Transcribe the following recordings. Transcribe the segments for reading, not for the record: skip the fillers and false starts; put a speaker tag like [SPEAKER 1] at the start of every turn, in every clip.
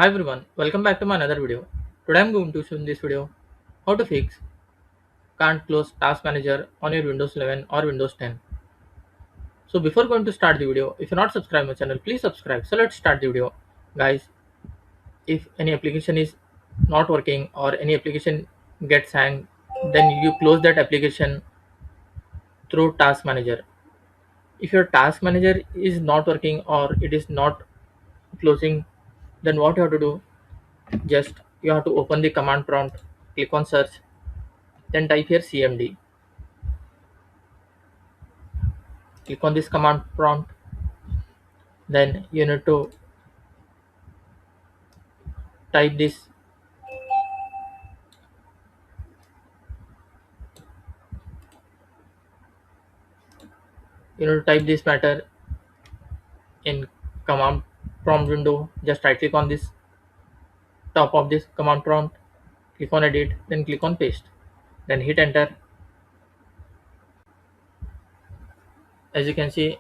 [SPEAKER 1] Hi everyone, welcome back to my another video. Today I'm going to show in this video how to fix can't close task manager on your Windows 11 or Windows 10. So before going to start the video, if you're not subscribed my channel, please subscribe. So let's start the video. Guys, if any application is not working or any application gets hang, then you close that application through task manager. If your task manager is not working or it is not closing, then what you have to do, just you have to open the command prompt, click on search, then type here cmd. Click on this command prompt, then type this you need to type this matter in command prompt window. Just right click on this top of this command prompt, click on edit, then click on paste, then hit enter. As you can see,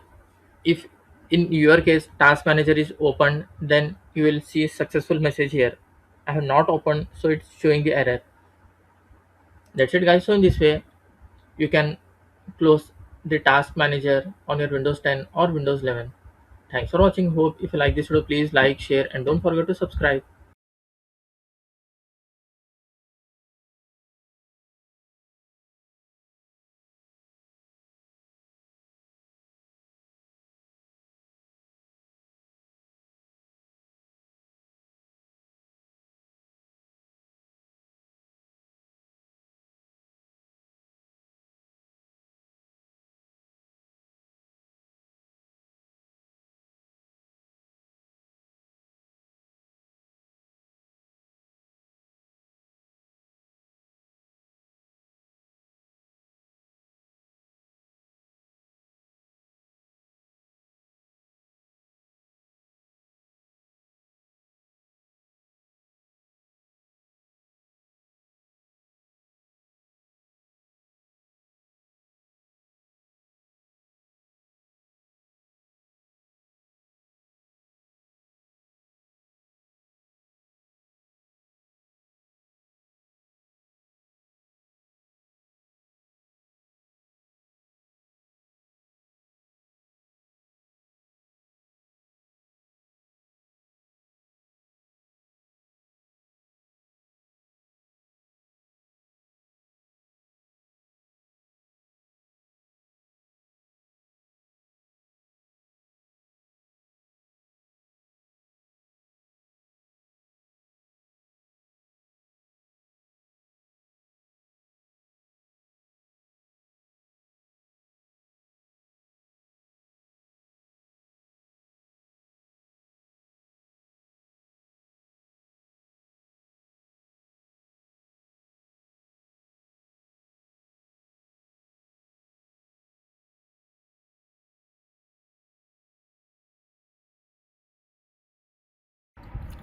[SPEAKER 1] if in your case task manager is open, then you will see successful message here. I have not opened, so it's showing the error. That's it guys. So in this way you can close the task manager on your Windows 10 or Windows 11. Thanks for watching. Hope if you like this video, please like, share, and don't forget to subscribe.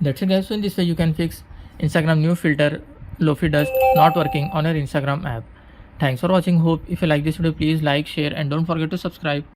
[SPEAKER 1] That's it guys. So in this way you can fix Instagram new filter Lofi Dust not working on your Instagram app. Thanks for watching. Hope if you like this video, please like, share, and don't forget to subscribe.